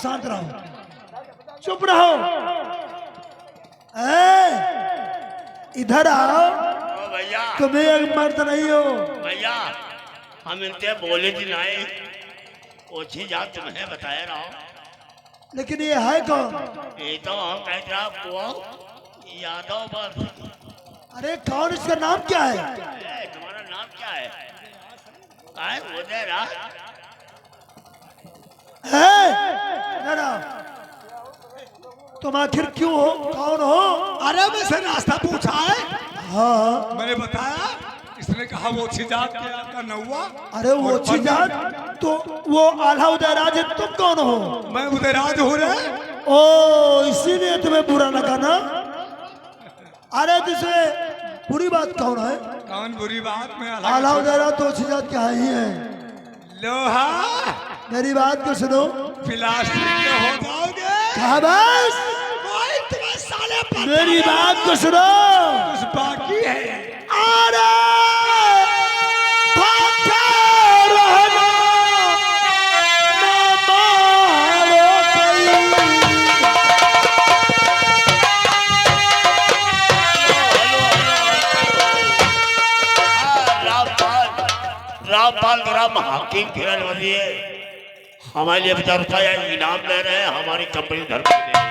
शांत रहो, चुप रहो। इधर आओ। भैया तुम्हें एक मर्द नहीं हो भैया, हम इनसे बोले थी नाए ओछी जात तुम्हें बताया रहा हूँ। लेकिन ये है कौन? ये तो हम कहते हैं यादव बस। अरे कौन? इसका नाम क्या है? तुम्हारा नाम क्या है? उदय राज। इधर आओ। तुम आखिर क्यों हो? कौन हो? अरे मैं से रास्ता पूछा है। हाँ मैंने बताया, इसने कहा वो अच्छी जात के आपका नौवा। अरे वो अच्छी जात, तो वो आल्हा उदयराज है। तुम कौन हो? मैं उदयराज हो रहा। ओ इसीलिए तुम्हें बुरा लगा ना? अरे तुझे बुरी बात कौन है? कौन बुरी बात में? आल्हा उदयराज तो अच्छी जात क्या ही है। लोहा मेरी बात को सुनो। प्लास्टिक के हो जाओगे। कहा बस? कोई तुम्हें साले पता मेरी बात को सुनो। कुछ बाकी है। अरे भाग्य रहना ना मारो कोई। रामपाल ग्राम हाकिम खेल वाली है, हमारे लिए 50 रुपया इनाम दे रहे हैं, हमारी कंपनी धरती दे रही है।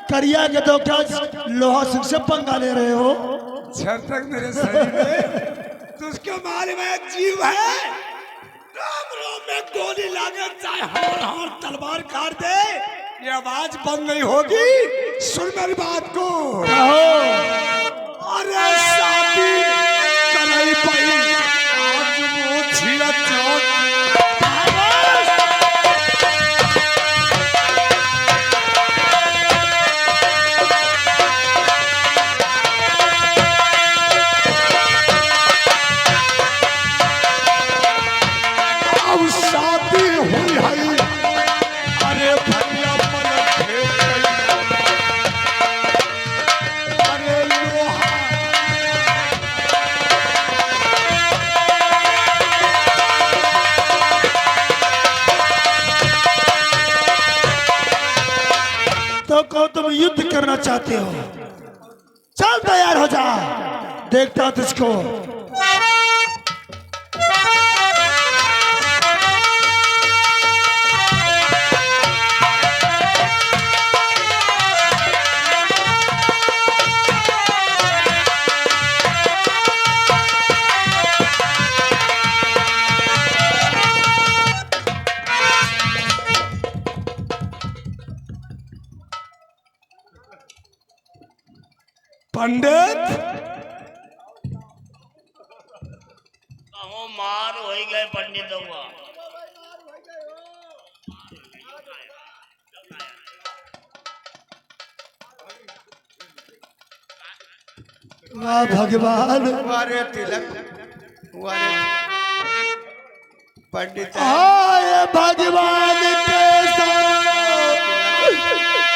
करिया के तो क्या लोहा सिंह से पंगा ले रहे हो? जब तक मेरे शरीर में तुझके मारे में एक जीव है, राम राम में गोली लागे चाहे हार तलवार काट दे, ये आवाज बंद नहीं होगी। सुन मेरी बात को। अरे शादी करई पई आज वो छिड़ा चौक। तो तुम युद्ध करना चाहते हो? चल तैयार हो जा, देखता तुझको। पंडित कहो मार हो गए पंडित हुआ। वाह भगवान, वारे तिलक वारे पंडित आए भगवान के साथ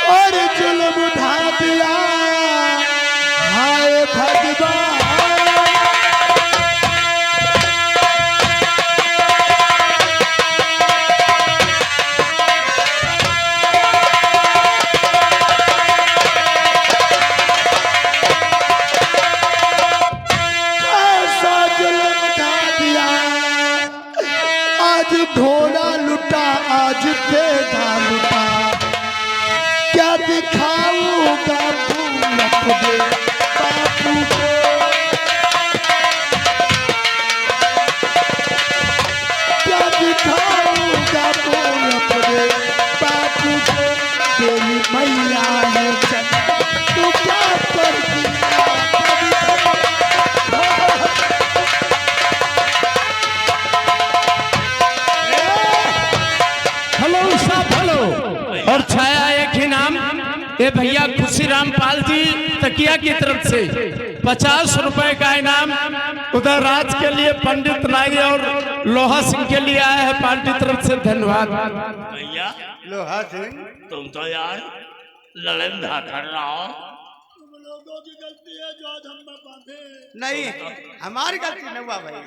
और जुल्म उठा दिया। हाय भगवान, ऐसा जुल्म उठा दिया। आज घोड़ा लुटा, आज तेगा लुटा। क्या दिखाऊंगा तुम अपने बापू को? क्या दिखाऊंगा तुम अपने बापू को? तेरी मैया ने चल तू क्या कर दिया? ये भैया खुशीराम पाल जी तकिया की तरफ से 50 रुपए का इनाम उधर राज के लिए पंडित नागी और लोहा सिंह के लिए आया है पार्टी तरफ से। धन्यवाद भैया लोहा सिंह तुम तो यार ललंधा कर रहा हो। तुम लोगों की गलती है जो आज हम में बांधे। नहीं, हमारी गलती नहीं हुआ भाई,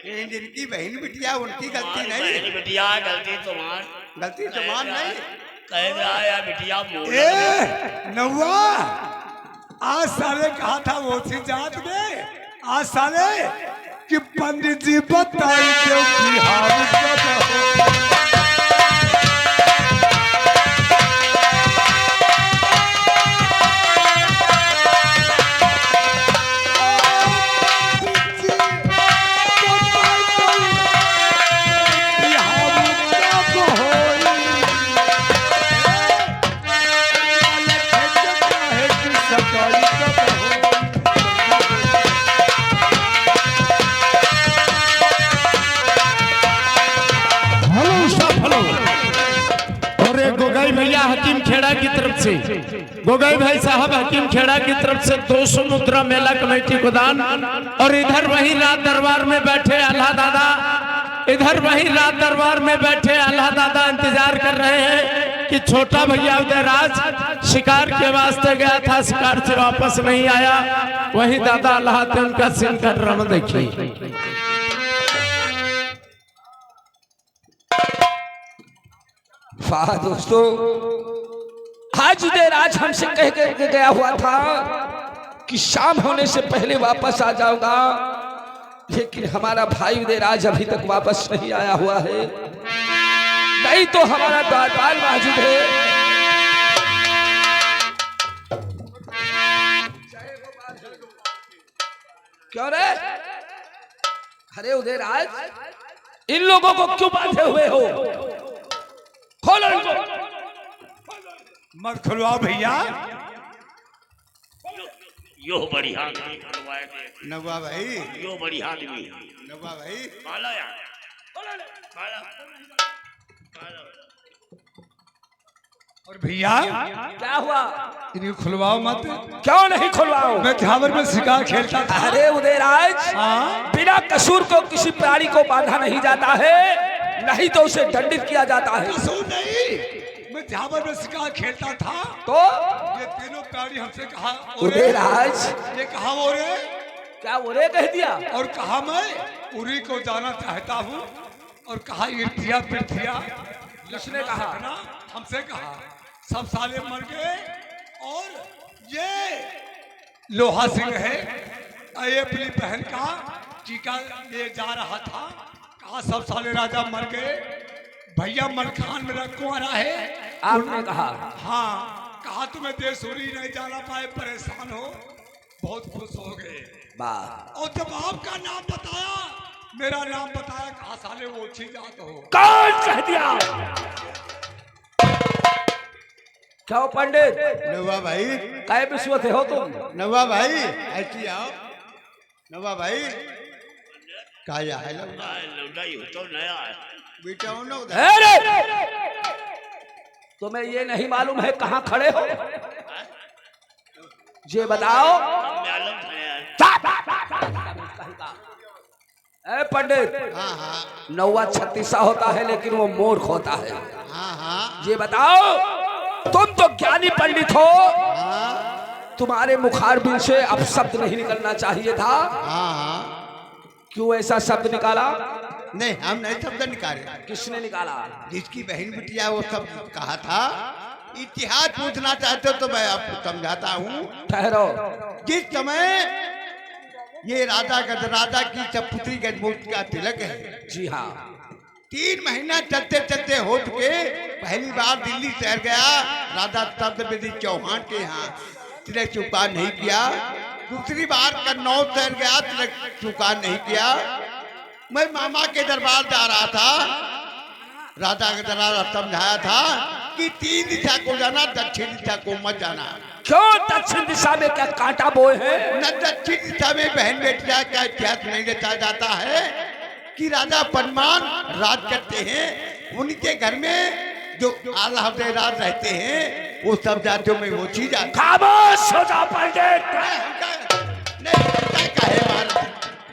ये जिनकी बहन बिटिया उनकी गलती नहीं। बहन बिटिया गलती तुम्हारी, गलती तुम्हारी नहीं। कह रहा है बिटिया मोड़ ए नौवा, आज साले कहा था वो सी जात में, आज साले कि पंडित जी बताई क्यों कि हम गोगाई भैया हकीम खेड़ा की तरफ से, गोगाई भाई साहब हकीम खेड़ा की तरफ से 200 मुद्रा मेला कमेटी को दान। और इधर वही रात दरबार में बैठे आल्हा दादा, इधर वही रात दरबार में बैठे आल्हा दादा इंतजार कर रहे हैं कि छोटा भैया उदयराज शिकार के वास्ते गया था, शिकार से वापस नहीं आया। वही दादा आल्हा थे, उनका सिंह का ड्रामा देखिए। वाह दोस्तों, आज उदयराज हमसे कह के गया हुआ था कि शाम होने से पहले वापस आ जाऊंगा, लेकिन हमारा भाई उदयराज अभी तक वापस नहीं आया हुआ है। नहीं तो हमारा द्वारपाल मौजूद है। क्यों रे? अरे उदयराज, इन लोगों को क्यों बांधे हुए हो? खोलो इनको। मत खुलवाओ भैया। यो बड़ी आदमी खुलवाए थे। नवा भाई, यो बड़ी आदमी नवा भाई, पाला यार, पाला। और भैया क्या हुआ? इनको खुलवाओ मत। क्यों नहीं खुलवाओ? मैं झावर में शिकार खेलता था। अरे उदयराज, हाँ? बिना कसूर को किसी प्राणी को बांधा नहीं जाता है, नहीं तो उसे दंडित किया जाता है। कसूर नहीं, मैं झावर में शिकार खेलता था तो ये तीनों प्राणी हमसे कहा उदयराज, ये कहा वो रे, क्या उरे कह दिया? और कहा मैं उरी को जाना चाहता हूँ, और कहा ये दिया पृथ्विया। किसने कहा? हमसे कहा। सब साले मर गए, और ये लोहा सिंह है, ये अपनी बहन का टीका ले जा रहा था। कहा सब साले राजा मर गए, भैया मलखान मेरा कुंवारा है। आपने कहा? हाँ, कहा तुम्हें देश उरी नहीं जाना पाए, परेशान हो, बहुत खुश हो गए। वाह। और जब आपका नाम बताया, मेरा नाम बताया, कहा साले वो अच्छी जात हो। कौन कह दिया? क्या हो पंडित? नवा भाई, काय विश्व थे हो तुम? नवा भाई, ऐसी आओ। नवा भाई, काया है लौंडा ये तो नया है। बेटा उन्होंने उधर। अरे तुम्हें ये नहीं मालूम है कहाँ खड़े हो? ये बताओ। मालूम है। ए पंडित, हाँ हाँ, नौवा छत्तीसा होता है लेकिन वो मूर्ख होता है। हाँ हाँ, ये बताओ, तुम तो ज्ञानी पंडित हो, हाँ तुम्हारे मुखारबिन से अब शब्द नहीं निकलना चाहिए था। हाँ हाँ। क्यों ऐसा शब्द निकाला? नहीं, हम नहीं शब्द निकाले। किसने निकाला? जिसकी बहन बिटिया वो सब कहा था। इतिहास पूछना चाहते हो तो मैं आपको समझाता हूँ। ठहरो। जिस समय ये राजा गजराजा की चपुत्री गजमूत का तिलक है। जी हाँ। 3 महीना चलते चलते हो चुके, पहली बार दिल्ली शहर गया राजा तब्दवेदी चौहान के यहाँ, तिलक चुका नहीं किया। दूसरी बार कन्नौज शहर गया, तिलक चुका नहीं किया। मैं मामा के दरबार जा रहा था, राजा गजराजा समझाया था कि 3 दिशा को जाना, दक्षिण दिशा को मत जाना। क्यों? दक्षिण दिशा में क्या कांटा बोए हैं? न दक्षिण दिशा में बहन बेटिया का इतिहास नहीं रचा जाता है कि राजा परमान राज करते हैं, उनके घर में जो आला राज रहते हैं वो सब जाते हो मैं वो चीज आता खामोश हो जा पंडित। नहीं काहे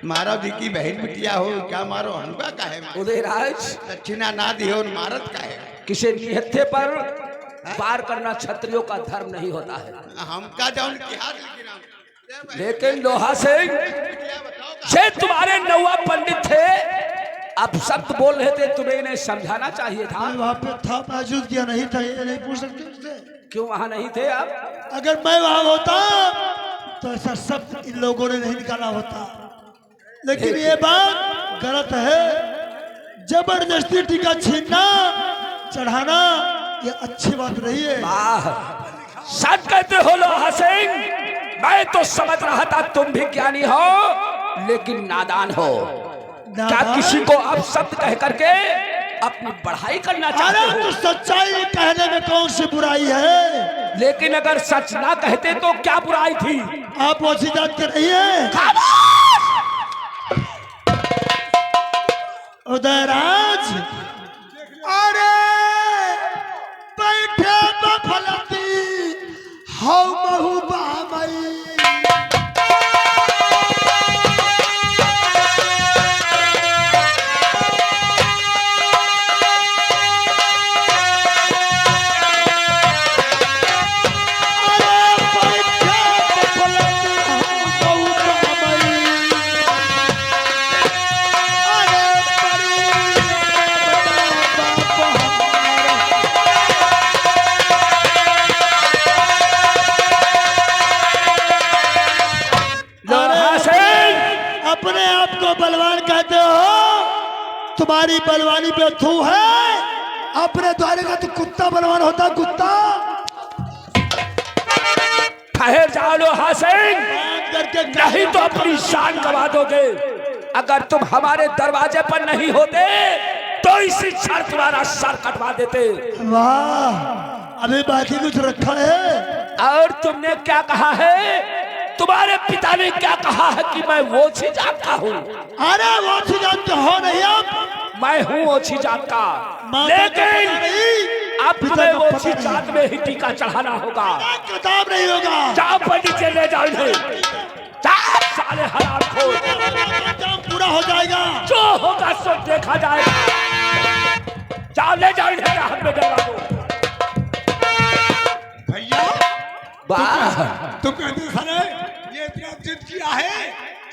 मारो जी की बहन बिटिया हो क्या मारो हमका काहे मारो उदयराज दक्षिणा ना दियो और मारत काहे किसी निहत्थे पर वार करना क्षत्रियों का धर्म नहीं होता है। हमका जाऊन की हाथ लेकिन लोहा सिंह ये तुम्हारे नौवा पंडित थे, अब शब्द बोल रहे थे, तुम्हें इन्हें समझाना चाहिए था। मैं वहाँ पे था, मौजूद किया नहीं था, ये नहीं पूछ सकते उससे। क्यों वहां नहीं थे आप? अगर मैं वहां होता तो ऐसा सब इन लोगों ने नहीं निकाला होता। लेकिन ये बात गलत है, जबरदस्ती टीका छीनना चढ़ाना ये अच्छी बात नहीं है। वाह, सच कहते हो लोहा सिंह। मैं तो समझ रहा था तुम भी ज्ञानी हो लेकिन नादान हो। क्या किसी को अब शब्द कह करके अपनी पढ़ाई करना चाहते अरे हो? तो सच्चाई कहने में कौन सी बुराई है? लेकिन अगर सच ना कहते तो क्या बुराई थी? आप वो जात के नहीं है। उदयराज, अरे बैठे बफलती हौ महुबा मई। अपने आप को बलवान कहते हो, तुम्हारी बलवानी पे थू है। अपने द्वारे का तो कुत्ता बलवान होता, कुत्ता। ठहर जाओ लोहा सिंह, करके नहीं तो अपनी शान गवा दोगे। अगर तुम हमारे दरवाजे पर नहीं होते तो इसी क्षण तुम्हारा सर कटवा देते। वाह, अभी बाकी कुछ रखा है। और तुमने क्या कहा है? तुम्हारे पिता ने क्या कहा है कि मैं ओछी जात का हूँ? अरे वो जात के हो नहीं आप। मैं हूँ ओछी जात का, लेकिन अब तुम्हें ओछी जात में ही टीका चढ़ाना होगा। किताब नहीं होगा। जाओ पंडित से ले जाओ इन्हें। जाओ साले हराम खोर। काम पूरा हो जाएगा। जो होगा सो देखा जाएगा। जाओ ले जाओ इन्हें, हाथ में डरा दो। भैया वाह, तुम कहते साले ये इतना जिद किया है,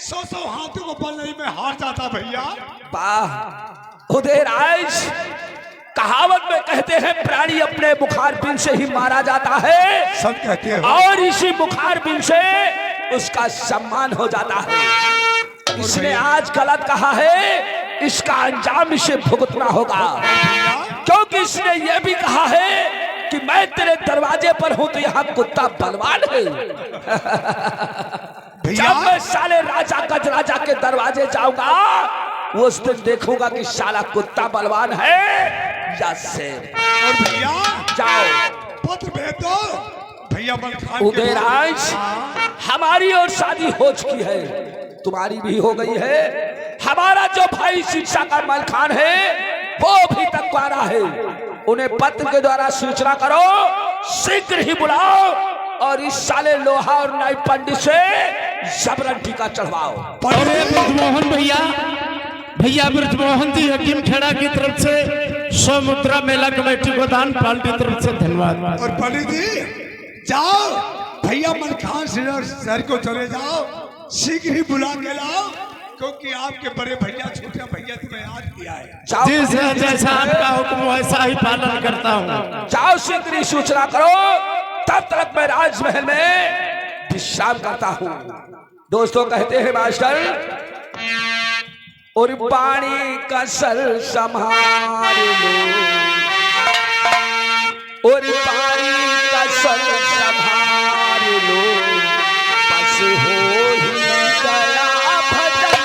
100 हाथों को बल नहीं, मैं हार जाता भैया। वाह उदयराज, कहावत में कहते हैं प्राणी अपने बुखार बिन से ही मारा जाता है, सब कहते हैं। और इसी बुखार बिन से उसका सम्मान हो जाता है। इसने आज गलत कहा है, इसका अंजाम इसे भुगतना होगा। क्योंकि इसने यह भी कहा है कि मैं तेरे दरवाजे पर हूं तो यहाँ कुत्ता बलवान है। जब मैं साले राजा गजराजा के दरवाजे जाऊंगा उस दिन देखूंगा कि साला कुत्ता बलवान है या शेर। और भैया जाओ पत्र भेज दो भैया। उदयराज, हमारी और शादी हो चुकी है, तुम्हारी भी हो गई है। हमारा जो भाई शिक्षा का मलखान है वो भी तकवारा है। उन्हें पत्र के द्वारा सूचना करो, शीघ्र ही बुलाओ और इस साले लोहा और नाई पंडित से जबरन टीका चढ़वाओ। अरे ब्रजमोहन भैया, भैया ब्रजमोहन जी हकीम खेड़ा की तरफ से 100 मुद्रा मेला कमेटी को दान, पार्टी की तरफ से धन्यवाद। और पंडित जी जाओ भैया मलखान सर को चले जाओ, शीघ्र ही बुला के लाओ, क्योंकि आपके बड़े भैया छोटे भैया तुम्हें याद किया है। जी सर, जैसा आपका हुक्म वैसा ही पालन करता हूँ। जाओ शीघ्र ही सूचना करो, तब तक मैं राजमहल में विश्राम करता हूँ। दोस्तों कहते हैं मास्टर, और पानी का सर संभाल लो, और पानी का सर संभाल लो, बस हो ही गया भजन।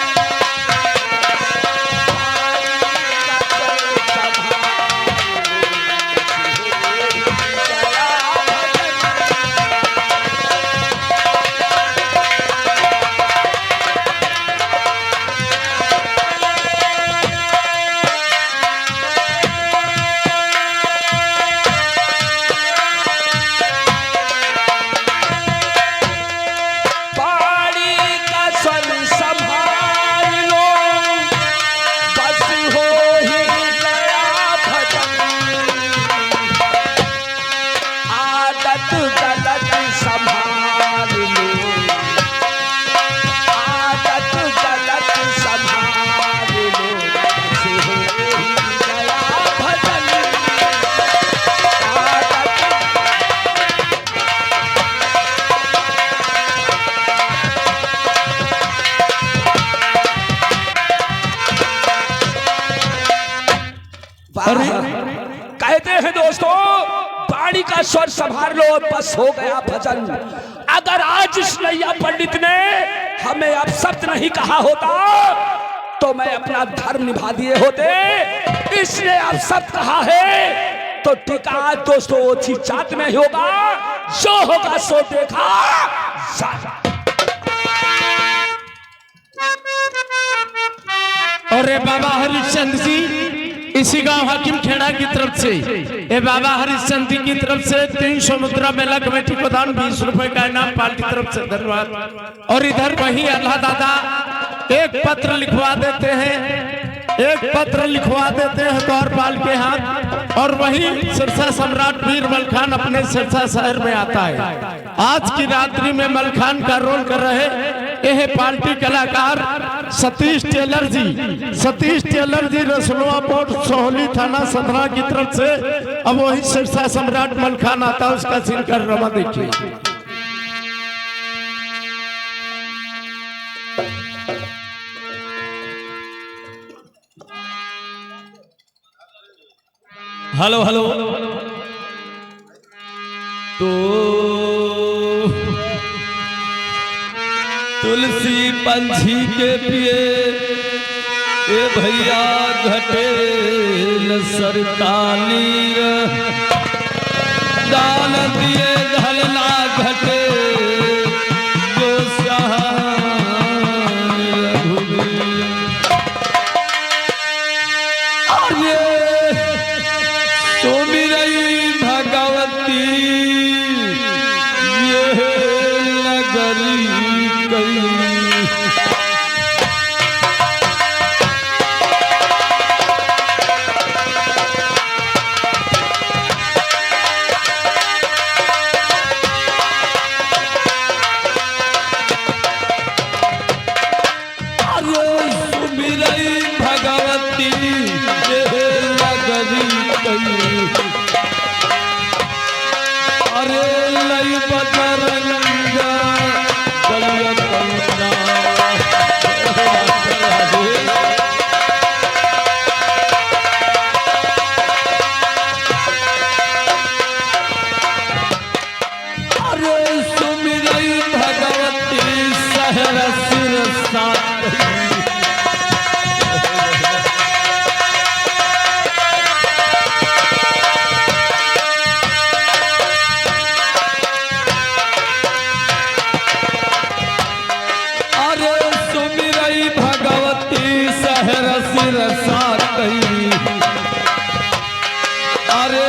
अरे कहते हैं दोस्तों, वाणी का स्वर संभाल लो, बस हो गया भजन। अगर आज इस नैया पंडित ने हमें अब शब्द नहीं कहा होता तो मैं अपना धर्म निभा दिए होते। इसने अब शब्द कहा है तो टीका दोस्तों वो चीज जात में ही होगा, जो होगा सो देखा जाएगा। और बाबा हरिश्चंद्र जी इसी गांव हाकिम खेड़ा की तरफ से, ये बाबा हरिश्चंद्र जी की तरफ से 300 मुद्रा मेला कमेटी को दान 20 रुपए का इनाम पाल की तरफ से धन्यवाद। और इधर वही अल्लाह दादा एक पत्र लिखवा देते हैं, एक पत्र लिखवा देते हैं द्वारपाल के हाथ। और वही सिरसा सम्राट वीर मलखान अपने सिरसा शहर में आता है। आज की रात्रि में मलखान का रोल कर रहे यह पार्टी कलाकार सतीश टेलर जी, सतीश टेलर जी रसलुआ पोर्ट सोहली थाना सदरा की तरफ से। अब वही सिरसा सम्राट मलखान आता है, उसका सीन कर रमा देखिए। हेलो हेलो तो तुलसी पंछी के पिए ए भैया घटे न सरताली दान दिए धलना घटे जो सोमिरई भगवती ये नगरी कई। सुमिरई भगवती ये नगरी कई। अरे लई बजरंगा बलिया बलिया। अरे सुमिरई भगवती सहर सिर साथ। अरे